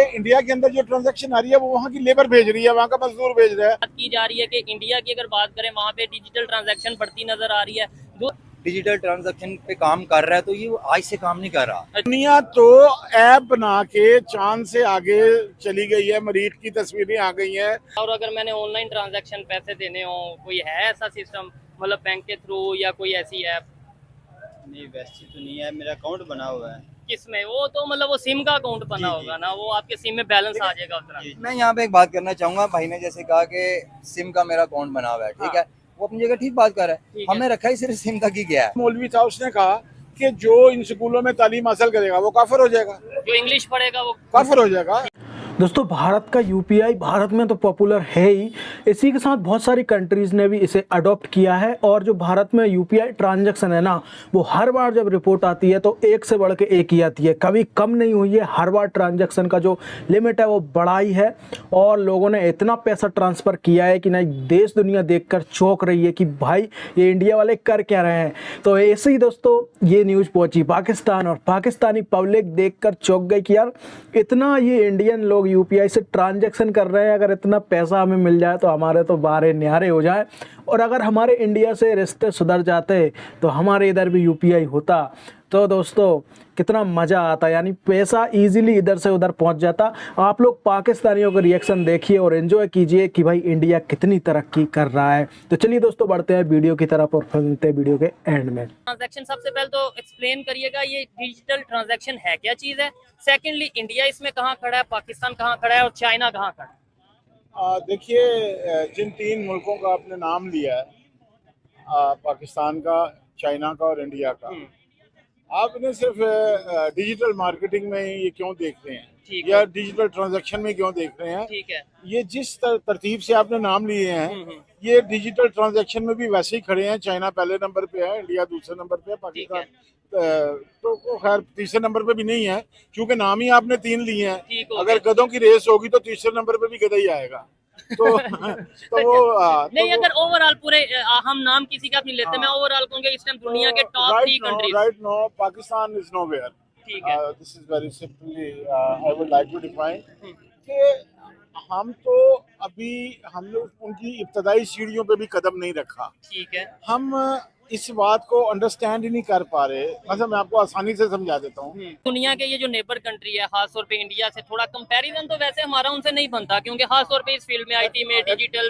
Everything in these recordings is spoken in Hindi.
इंडिया के अंदर जो ट्रांजैक्शन आ रही है वो वहाँ की लेबर भेज रही है, वहाँ का मजदूर भेज रहा है। बात की जा रही है कि इंडिया की अगर बात करें वहाँ पे डिजिटल ट्रांजैक्शन बढ़ती नजर आ रही है। डिजिटल ट्रांजैक्शन पे काम कर रहा है, तो ये आज से काम नहीं कर रहा। दुनिया तो ऐप बना के चांद से आगे चली गई है, मरीख की तस्वीरें आ गई हैं। और अगर मैंने ऑनलाइन ट्रांजैक्शन पैसे देने हो, कोई है ऐसा सिस्टम, मतलब बैंक के थ्रू या कोई ऐसी ऐप? नहीं, वैसी तो नहीं है, मेरा अकाउंट बना हुआ है। किसमें? वो तो मतलब वो सिम का अकाउंट बना होगा ना, वो आपके सिम में बैलेंस आ जाएगा उतना। मैं यहाँ पे एक बात करना चाहूंगा, भाई ने जैसे कहा कि सिम का मेरा अकाउंट बना हुआ है, ठीक है, वो अपनी जगह ठीक बात कर रहा है। ठीक है। हमने रखा ही सिर्फ सिम तक ही गया है। मौलवी था, उसने कहा कि जो इन स्कूलों में तालीम हासिल करेगा वो काफिर हो जाएगा, जो इंग्लिश पढ़ेगा वो काफिर हो जाएगा। दोस्तों, भारत का यूपीआई भारत में तो पॉपुलर है ही, इसी के साथ बहुत सारी कंट्रीज़ ने भी इसे अडॉप्ट किया है। और जो भारत में यूपीआई ट्रांजैक्शन है ना, वो हर बार जब रिपोर्ट आती है तो एक से बढ़ के एक ही आती है, कभी कम नहीं हुई है। हर बार ट्रांजैक्शन का जो लिमिट है वो बढ़ाई है और लोगों ने इतना पैसा ट्रांसफ़र किया है कि नहीं, देश दुनिया देखकर चौंक रही है कि भाई ये इंडिया वाले कर क्या रहे हैं। तो ऐसे ही दोस्तों ये न्यूज़ पहुंची पाकिस्तान, और पाकिस्तानी पब्लिक देखकर चौंक गई कि यार इतना ये इंडियन लोग यूपीआई से ट्रांजैक्शन कर रहे हैं, अगर इतना पैसा हमें मिल जाए तो हमारे तो बारे न्यारे हो जाए। और अगर हमारे इंडिया से रिश्ते सुधर जाते तो हमारे इधर भी यूपीआई होता तो दोस्तों कितना मज़ा आता, यानी पैसा इजीली इधर से उधर पहुंच जाता। आप लोग पाकिस्तानियों का रिएक्शन देखिए और एंजॉय कीजिए कि भाई इंडिया कितनी तरक्की कर रहा है। तो चलिए दोस्तों बढ़ते हैं वीडियो की तरफ और मिलते हैं वीडियो के एंड में। ट्रांजैक्शन सबसे पहले तो एक्सप्लेन करिएगा, ये डिजिटल ट्रांजैक्शन है क्या चीज़ है? सेकेंडली, इंडिया इसमें कहाँ खड़ा है, पाकिस्तान कहाँ खड़ा है और चाइना कहाँ खड़ा है? देखिए, जिन तीन मुल्कों का आपने नाम लिया है, पाकिस्तान का, चाइना का और इंडिया का, आप इन्हें सिर्फ डिजिटल मार्केटिंग में ये क्यों देख रहे हैं या डिजिटल ट्रांजैक्शन में क्यों देख रहे हैं? ठीक है। ये जिस तरतीब से आपने नाम लिए हैं, ये डिजिटल ट्रांजैक्शन में भी वैसे ही खड़े हैं। चाइना पहले नंबर पे है, इंडिया दूसरे नंबर पे है, पाकिस्तान तो खैर तीसरे नंबर पे भी नहीं है, क्योंकि नाम ही आपने तीन लिए हैं। अगर गधों की रेस होगी तो तीसरे नंबर पे भी गधा ही आएगा। तो वो नहीं, अगर ओवरऑल पूरे हम नाम किसी का नहीं लेते, मैं ओवरऑल कहूँगा इस टाइम दुनिया के top 3 countries. Right now Pakistan is nowhere. ठीक है। This is very simply I would like to define कि हम तो अभी हमने उनकी इब्तदाई सीढ़ियों पे भी कदम नहीं रखा। ठीक है। हम इस बात को अंडरस्टैंड ही नहीं कर पा रहे। मतलब मैं आपको आसानी से समझा देता हूँ। दुनिया के ये जो नेबर कंट्री है, खास तौर पे इंडिया से थोड़ा कंपैरिजन तो वैसे हमारा उनसे नहीं बनता, क्योंकि खास तौर पे इस फील्ड में, आईटी में, डिजिटल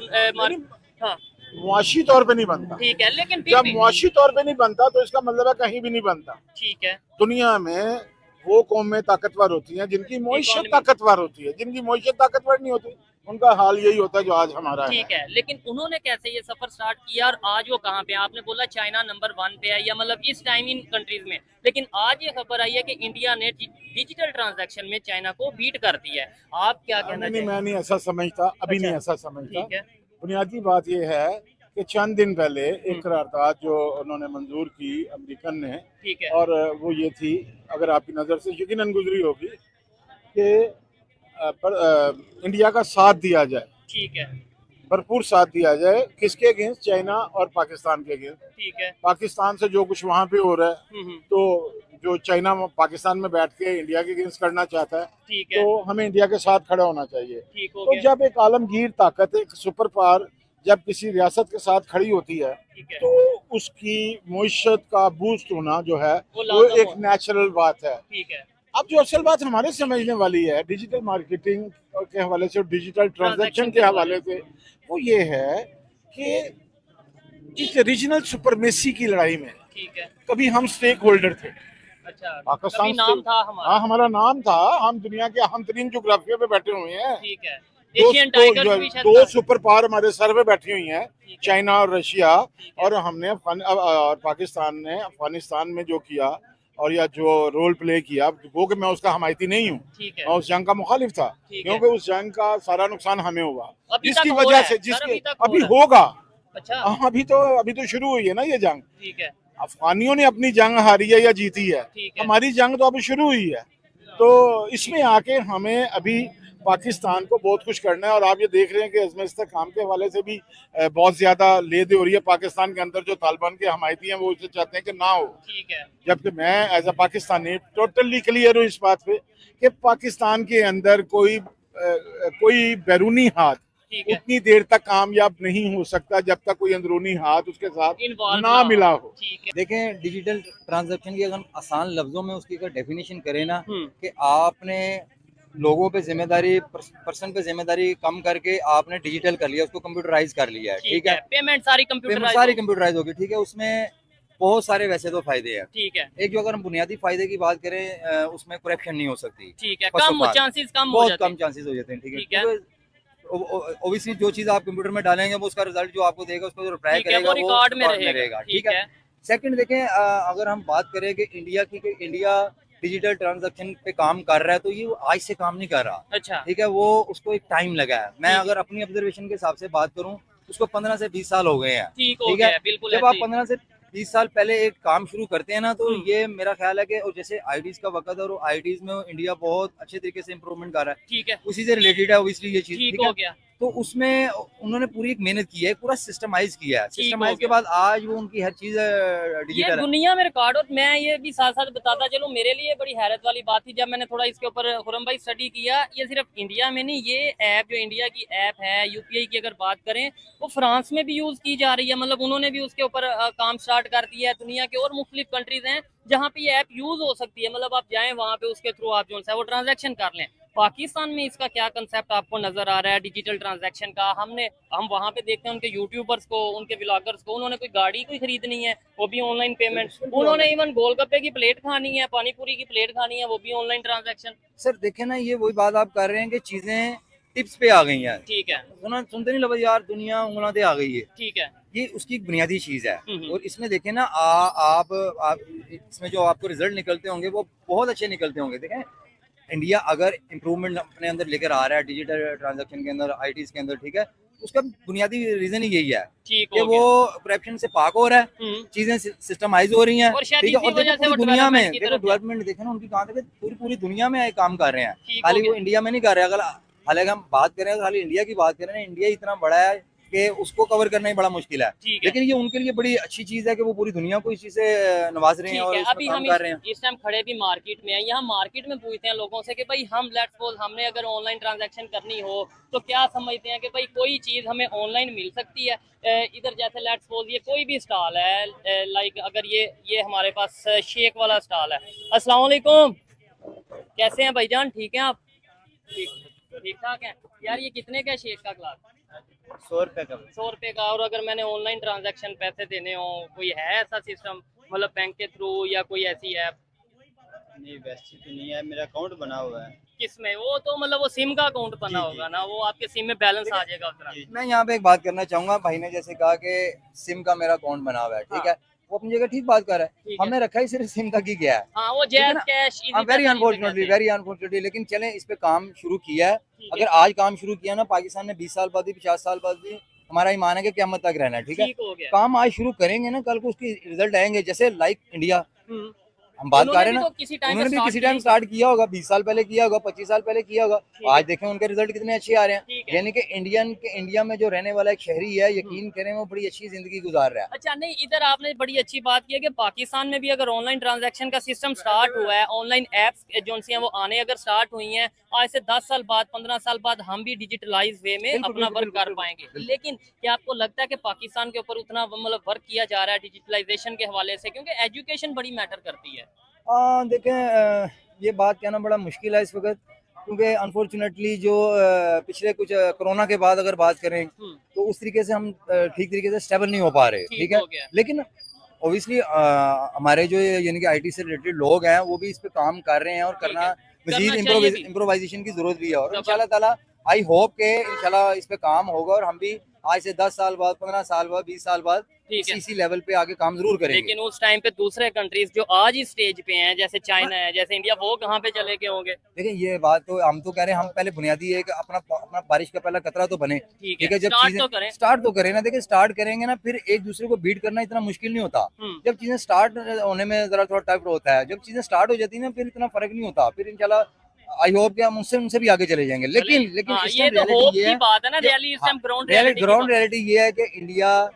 मुआशी तौर पे नहीं बनता। ठीक है, लेकिन जब मुआशी तौर पे नहीं बनता तो इसका मतलब है कहीं भी नहीं बनता। ठीक है। दुनिया में वो कौमें ताकतवर होती हैं जिनकी मईशत ताकतवर होती है, जिनकी मईशत ताकतवर नहीं होती उनका हाल यही होता है जो आज हमारा है। ठीक है, लेकिन उन्होंने कैसे ये सफर स्टार्ट किया और आज वो कहाँ पे? आपने बोला चाइना नंबर 1 पे है, या मतलब इस टाइम इन कंट्रीज में, लेकिन आज ये खबर आई है कि इंडिया ने डिजिटल ट्रांजैक्शन में चाइना को बीट कर दिया है। आप क्या कहना नहीं, मैं नहीं ऐसा समझता, अभी नहीं ऐसा समझता। ठीक है। बुनियादी बात यह है कि चंद दिन पहले एक करारदाद जो उन्होंने मंजूर की अमेरिकन ने, ठीक है, और वो ये थी, अगर आपकी नज़र से यकीनन गुजरी होगी, कि इंडिया का साथ दिया जाए। ठीक है, भरपूर साथ दिया जाए। किसके अगेंस्ट? चाइना और पाकिस्तान के अगेंस्ट। ठीक है। पाकिस्तान से जो कुछ वहाँ पे हो रहा है, तो जो चाइना पाकिस्तान में बैठ के इंडिया के अगेंस्ट करना चाहता है, ठीक है, तो हमें इंडिया के साथ खड़ा होना चाहिए। ठीक हो तो गया। जब एक आलमगीर ताकत, एक सुपर पावर जब किसी रियासत के साथ खड़ी होती है, तो उसकी मईशत का बूस्ट होना जो है वो एक नेचुरल बात है। ठीक है। अब जो असल बात हमारे समझने वाली है डिजिटल मार्केटिंग के हवाले से और डिजिटल ट्रांजैक्शन के हवाले से, वो ये है कि इस रीजनल सुपरमेसी की लड़ाई में ठीक है, कभी हम स्टेक होल्डर थे। अच्छा, पाकिस्तान नाम था हमारा। हाँ, हमारा नाम था। हम दुनिया के अहम तरीन जोग्राफिया पे बैठे हुए हैं। ठीक है। एशियन टाइगर्स भी शायद दो सुपर पावर हमारे सर पे बैठी हुई हैं, चाइना और रशिया। और हमने और पाकिस्तान ने अफगानिस्तान में जो किया और या जो रोल प्ले किया, वो कि मैं उसका हमायती नहीं हूँ, मैं उस जंग का मुखालिफ था, क्योंकि उस जंग का सारा नुकसान हमें हुआ, जिसकी वजह से अभी होगा। अच्छा, अभी तो शुरू हुई है ना ये जंग। ठीक है। अफगानियों ने अपनी जंग हारी है या जीती है, हमारी जंग तो अभी शुरू हुई है। तो इसमें आके हमें अभी पाकिस्तान को बहुत कुछ करना है। और आप ये देख रहे हैं कि अज़म-ए-इस्तेहकाम के हवाले से भी बहुत ज्यादा ले दे हो रही है पाकिस्तान के अंदर। जो तालिबान के हमायती हैं वो इसे चाहते हैं कि ना हो, ठीक है, जबकि मैं as a Pakistani totally clear हूँ इस बात पे कि पाकिस्तान के अंदर कोई बैरूनी हाथ ठीक है, उतनी देर तक कामयाब नहीं हो सकता जब तक कोई अंदरूनी हाथ उसके साथ इन्वॉल्व ना मिला हो। ठीक है। देखें, डिजिटल ट्रांजैक्शन की अगर हम आसान लफ्जों में उसकी अगर डेफिनेशन करें ना, कि आपने लोगों पे जिम्मेदारी, पर्सन पे जिम्मेदारी कम करके आपने डिजिटल कर लिया, उसको कंप्यूटराइज कर लिया है, ठीक है। पेमेंट सारी पेमेंट सारी कंप्यूटराइज होगी, ठीक है। उसमें बहुत सारे वैसे तो फायदे हैं, ठीक है, एक जो अगर हम बुनियादी फायदे की बात करें, उसमें करप्शन नहीं हो सकती, ठीक है, First कम of all, चांसेस कम हो बहुत जाते कम हैं। चांसेस हो जाते हैं, ठीक ठीक है। है। ओबियसली जो चीज आप कंप्यूटर में डालेंगे वो उसका रिजल्ट जो आपको देगा, उसको जो रिप्लाई ठीक है, करेगा वो रिकॉर्ड में रिकॉर्ड रहेगा, ठीक है। सेकंड देखें, अगर हम बात करें कि इंडिया की, कि इंडिया डिजिटल ट्रांजैक्शन पे काम कर रहा है, तो ये वो आज से काम नहीं कर रहा, अच्छा, ठीक है। वो उसको एक टाइम लगा है। मैं ठीक। अगर अपनी ऑब्जर्वेशन के हिसाब से बात करूं, उसको 15 से 20 साल हो गए हैं, ठीक हो ठीक है। गया, बिल्कुल जब आप ऐसे ही। 15 से 20 साल पहले एक काम शुरू करते हैं ना, तो ये मेरा ख्याल है कि और जैसे आईटीज का वक्त है, और आईटीज में इंडिया बहुत अच्छे तरीके से इंप्रूवमेंट कर रहा है, ठीक है, उसी से रिलेटेड है ओबियसली ये चीज, ठीक ठीक हो है। गया, तो उसमें उन्होंने पूरी एक मेहनत की है, पूरा सिस्टमाइज किया है। ठीक हो सिस्टमाइज के गया। बाद आज वो उनकी हर चीज ये डिजिटल है। दुनिया में रिकॉर्ड। और मैं ये भी साथ साथ बताता चलूं, मेरे लिए बड़ी हैरत वाली बात थी जब मैंने थोड़ा इसके ऊपर खुरम भाई स्टडी किया। ये सिर्फ इंडिया में नहीं, ये ऐप जो इंडिया की ऐप है यूपीआई की अगर बात करें, वो फ्रांस में भी यूज की जा रही है। मतलब उन्होंने भी उसके ऊपर काम स्टार्ट कर दिया है। दुनिया के और मुख्तलिफ कंट्रीज हैं जहाँ पे ये ऐप यूज हो सकती है। मतलब आप जाएं वहाँ पे, उसके थ्रू आप जो है वो ट्रांजैक्शन कर लें। पाकिस्तान में इसका क्या कंसेप्ट आपको नजर आ रहा है डिजिटल ट्रांजैक्शन का? हम वहाँ पे देखते हैं उनके यूट्यूबर्स को, उनके व्लॉगर्स को, उन्होंने कोई गाड़ी कोई खरीदनी है वो भी ऑनलाइन पेमेंट, उन्होंने इवन गोलगप्पे की प्लेट खानी है, पानी पूरी की प्लेट खानी है, वो भी ऑनलाइन ट्रांजैक्शन। सर देखे ना, ये वही बात आप कर रहे हैं कि चीजें टिप्स पे आ गई हैं। ठीक है, सुनते नहीं लगा यार, दुनिया उंगलाते आ गई है, ठीक है, ये उसकी एक बुनियादी चीज है। हम्म। और इसमें देखें ना, आप इसमें जो आपको रिजल्ट निकलते होंगे वो बहुत अच्छे निकलते होंगे। देखें, इंडिया अगर इम्प्रूवमेंट अपने अंदर लेकर आ रहा है डिजिटल ट्रांजैक्शन के अंदर, आईटीज के अंदर, ठीक है, उसका बुनियादी रीजन ही यही है ठीक कि हो वो गया। करप्शन से पाक हो रहा है, चीजें सिस्टमाइज हो रही हैं, और शायद ठीक है। इसी और देखो वजह से पूरी वो दुनिया में डेवलपमेंट की देखो, तरफ है। डेवलपमेंट देखे ना उनकी कहाँ तक पूरी दुनिया में ये काम कर रहे हैं, ठीक हो खाली गया। वो इंडिया में नहीं कर रहे। अगर हालांकि हम बात करें, खाली इंडिया की बात करें ना, इंडिया इतना बड़ा है कि उसको कवर करना ही बड़ा मुश्किल है, ठीक है। लेकिन ये उनके लिए बड़ी अच्छी चीज है कि वो पूरी दुनिया को इस चीज से नवाज रहे हैं ठीक और है। इसमें अभी काम हम कर रहे हैं। इस टाइम खड़े भी मार्केट में हैं। यहाँ मार्केट में पूछते हैं लोगों से कि भाई हम लेट्स सपोज हमने अगर ऑनलाइन ट्रांजैक्शन करनी हो तो क्या समझते हैं कि भाई कोई चीज़ हमें ऑनलाइन मिल सकती है? इधर जैसे लेट्स सपोज ये कोई भी स्टॉल है, लाइक अगर ये हमारे पास शेक वाला स्टॉल है। अस्सलाम वालेकुम, कैसे हैं भाईजान? ठीक हैं आप? ठीक ठाक है यार। ये कितने का है शेक का ग्लास? 100 रुपए का। 100 रुपए का। और अगर मैंने ऑनलाइन ट्रांजैक्शन पैसे देने हो, कोई है ऐसा सिस्टम, मतलब बैंक के थ्रू या कोई ऐसी ऐप? नहीं वैसी तो नहीं है, मेरा अकाउंट बना हुआ है। किसमें? वो तो मतलब वो सिम का अकाउंट बना होगा ना, वो आपके सिम में बैलेंस आ जाएगा उतना। मैं यहाँ पे एक बात करना चाहूंगा, भाई ने जैसे कहा कि सिम का मेरा अकाउंट बना हुआ है, ठीक है, वो अपनी जगह ठीक बात कर रहा है। ठीक है। हमने रखा ही सिर्फ सिम तक ही गया है, हाँ, वो है जैज ना? कैश वेरी अनफॉर्चुनेटली, लेकिन चलें, इस पे काम शुरू किया है। ठीक है। अगर आज काम शुरू किया ना, पाकिस्तान ने 20 साल बाद भी, 50 साल बाद भी, हमारा ईमान है कि क़यामत तक रहना है, ठीक है। ठीक हो गया। काम आज शुरू करेंगे ना, कल को उसके रिजल्ट आएंगे। जैसे लाइक इंडिया हम्म। हम बात कर रहे हैं उन्होंने ना, भी तो किसी टाइम उन्होंने भी पे किसी start टाइम की। स्टार्ट किया होगा, 20 साल पहले किया होगा, 25 साल पहले किया होगा। ठीक आज देखें उनके रिजल्ट कितने अच्छे आ रहे हैं। ठीक है। यानी कि इंडिया में जो रहने वाला एक शहरी है, यकीन करें वो बड़ी अच्छी जिंदगी गुजार रहा है। अच्छा, नहीं, इधर आपने बड़ी अच्छी बात की है कि पाकिस्तान में भी अगर ऑनलाइन ट्रांजैक्शन का सिस्टम स्टार्ट हुआ है, ऑनलाइन एप्स जो सी हैं वो आने अगर स्टार्ट हुई हैं, आज से 10 साल बाद, 15 साल बाद हम भी डिजिटलाइज वे में बिल्कुल, अपना बिल्कुल, वर्क कर बिल्कुल, पाएंगे। बिल्कुल। लेकिन क्या आपको लगता है कि पाकिस्तान के ऊपर उतना मतलब वर्क किया जा रहा है डिजिटलाइजेशन के हवाले से? क्योंकि एजुकेशन बड़ी मैटर करती है। देखें, ये बात कहना बड़ा मुश्किल है इस वक्त, क्योंकि अनफॉर्चुनेटली जो पिछले कुछ कोरोना के बाद अगर बात करें तो उस तरीके से हम ठीक तरीके से स्टेबल नहीं हो पा रहे, ठीक है। हो गया। लेकिन ऑब्वियसली हमारे जो यानी कि आईटी से रिलेटेड लोग हैं वो भी इस पे काम कर रहे हैं और ठीक है। करना मजीद करना चाहिए भी। इम्प्रोवाइजेशन की जरूरत भी है। और जबरदस्त। इंशाल्लाह ताला आई होप के इंशाल्लाह इस पे काम होगा और हम भी आज से 10 साल बाद, 15 साल बाद, 20 साल बाद ठीक है। इसी लेवल पे आगे काम जरूर करेंगे। लेकिन उस टाइम पे दूसरे कंट्रीज जो आज इस स्टेज पे हैं, जैसे चाइना है, जैसे इंडिया, वो कहाँ पे चले गए होंगे? देखिए ये बात तो हम तो कह रहे हैं, हम पहले बुनियादी एक अपना बारिश का पहला कतरा तो बने, ठीक ठीक है, है। जब स्टार्ट चीजें तो करें। स्टार्ट तो करें ना, देखिए स्टार्ट करेंगे ना, फिर एक दूसरे को बीट करना इतना मुश्किल नहीं होता। जब चीजें स्टार्ट होने में जरा थोड़ा टफ होता है, जब चीजें स्टार्ट हो जाती है ना, फिर इतना फर्क नहीं होता। फिर इंशाल्लाह आई होप कि हम उनसे भी आगे चले जाएंगे, लेकिन हाँ, इस ये टाइम तो reality होप ये की है, बात है ना, जो- रियली इस टाइम ग्राउंड ग्राउंड रियलिटी ये है कि इंडिया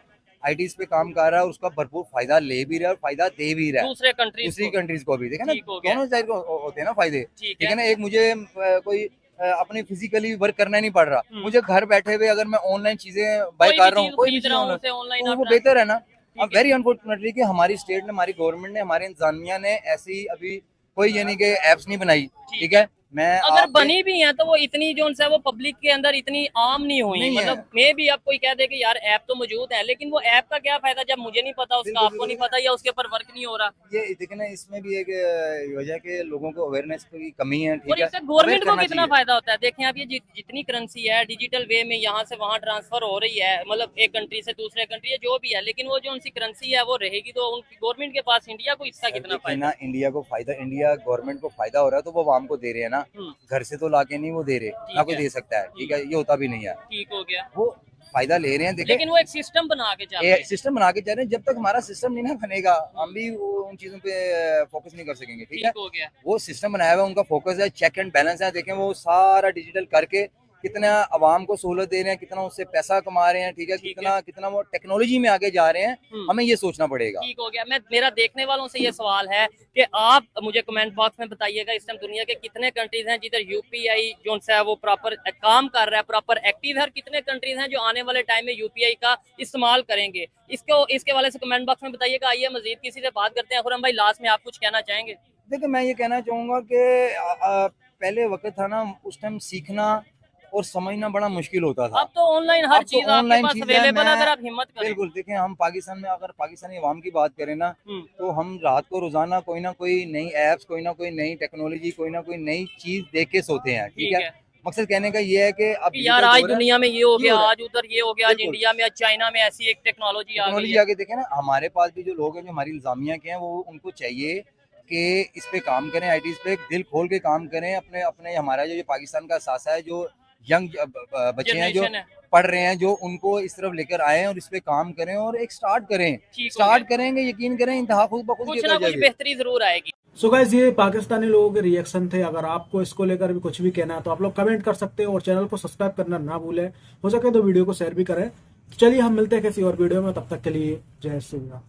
आईटीज पे काम कर रहा है और उसका भरपूर फायदा ले भी रहा है और फायदा दे भी रहा है दूसरे कंट्रीज दूसरी को। कंट्रीज को भी। देखे ना, ठीक हो गया। दोनों साइड को होते हैं ना फायदे। ठीक ठीक है है ना, एक मुझे कोई अपने फिजिकली वर्क करना नहीं पड़ रहा, मुझे घर बैठे हुए अगर मैं ऑनलाइन चीजें बाय कोई भी कर रहा हूँ, चीज कोई भी खरीद चीज रहा हूँ online, उसे ऑनलाइन तो वो अपना। बेहतर है ना। अब ठीक है। वेरी अनफॉर्चुनेटली कि हमारी स्टेट ने, हमारी गवर्नमेंट ने, हमारे इंतजामिया ने ऐसी अभी कोई यानी कि एप्स नहीं बनाई। ठीक है, मैं अगर आपके- बनी भी है तो वो इतनी जो है वो पब्लिक के अंदर इतनी आम नहीं हुई। नहीं है। मतलब मे भी आप कोई कह दे कि यार ऐप तो मौजूद है, लेकिन वो ऐप का क्या फायदा जब मुझे नहीं पता, उसका बिल्कुल, आपको नहीं बिल्कुल। पता या उसके ऊपर वर्क नहीं हो रहा। ये देखे ना, इसमें भी एक वजह के लोगों को अवेयरनेस की कमी है। और ठीक है, इससे गवर्नमेंट Aware को करना कितना चाहिए। फायदा होता है? देखें आप, ये जितनी करेंसी है डिजिटल वे में यहाँ से वहाँ ट्रांसफर हो रही है, मतलब एक कंट्री से दूसरे कंट्री जो भी है, लेकिन वो जो उनकी करेंसी है वो रहेगी तो उनकी गवर्नमेंट के पास इंडिया को इसका कितना देखिए फायदा? ना, इंडिया को फायदा, इंडिया गवर्नमेंट को फायदा हो रहा है तो वो आवाम को दे रहे हैं ना, घर से तो लाके नहीं वो दे रहे, ठीक ना कोई है। दे सकता है। ठीक है, ये होता भी नहीं है, ठीक हो गया। वो फायदा ले रहे हैं। देखिए, लेकिन वो एक सिस्टम बना के चल रहे हैं। सिस्टम बना के जा रहे हैं, जब तक हमारा सिस्टम नहीं ना बनेगा हम भी उन चीजों पे फोकस नहीं कर सकेंगे। ठीक है, ठीक हो गया। वो सिस्टम बनाया हुआ है, उनका फोकस है, चेक एंड बैलेंस है। देखें वो सारा डिजिटल करके कितना आवाम को सहूलत दे रहे हैं, कितना उससे पैसा कमा रहे हैं। ठीक है, ठीक कितना वो टेक्नोलॉजी में आगे जा रहे हैं, हमें ये सोचना पड़ेगा। ठीक हो गया। मेरा देखने वालों से ये सवाल है कि आप मुझे कमेंट बॉक्स में बताइएगा इस टाइम दुनिया के कितने कंट्रीज हैं जिधर यूपीआई जो है वो प्रॉपर काम कर रहा है, प्रॉपर एक्टिव है, और कितने कंट्रीज हैं जो आने वाले टाइम में यूपीआई का इस्तेमाल करेंगे। इसके वाले से कमेंट बॉक्स में बताइएगा। आइए मजीद किसी से बात करते हैं। खुरम भाई, लास्ट में आप कुछ कहना चाहेंगे? देखिए, मैं ये कहना चाहूंगा कि पहले वक्त था ना, उस टाइम सीखना और समझना बड़ा मुश्किल होता था। अब तो ऑनलाइन हर अब तो चीज आपके ऑनलाइन पास चीज़ है, अवेलेबल, मैं- अगर आप हिम्मत करें। बिल्कुल। देखें, हम पाकिस्तान में अगर पाकिस्तानी अवाम की बात करें ना, तो हम रात को रोजाना कोई ना कोई नई एप्स, कोई ना कोई नई टेक्नोलॉजी, कोई ना कोई नई चीज देख के सोते हैं। ठीक है, मकसद कहने का ये है कि अब कि यार आज दुनिया में ये हो गया, हो रहा है। आज उधर ये हो गया, आज बिल्कुल। इंडिया में, आज चाइना में ऐसी एक टेक्नोलॉजी आ गई टेक्नोलॉजी है। आगे देखें ना, हमारे पास भी जो लोग हैं, जो हमारी इंतजामिया के हैं, वो उनको चाहिए कि इस पे काम करें, आईटीज पे दिल खोल के काम करें। अपने अपने हमारा जो पाकिस्तान का सासा है, जो यंग बच्चे हैं जो जनरेशन है। पढ़ रहे हैं, जो उनको इस तरफ लेकर आए और इस पे काम करें और एक स्टार्ट करें। ठीक हो स्टार्ट गया। करेंगे, यकीन करें, इंतहा खुद ब खुद कुछ ये ना कर कुछ जाएगी। बेहतरी जरूर आएगी। सो गाइस, ये पाकिस्तानी लोगों के रिएक्शन थे। अगर आपको इसको लेकर भी कुछ भी कहना है तो आप लोग कमेंट कर सकते हो और चैनल को सब्सक्राइब करना ना भूलें। हो सके तो वीडियो को शेयर भी करें। चलिए हम मिलते हैं किसी और वीडियो में, तब तक के लिए जय श्री राम।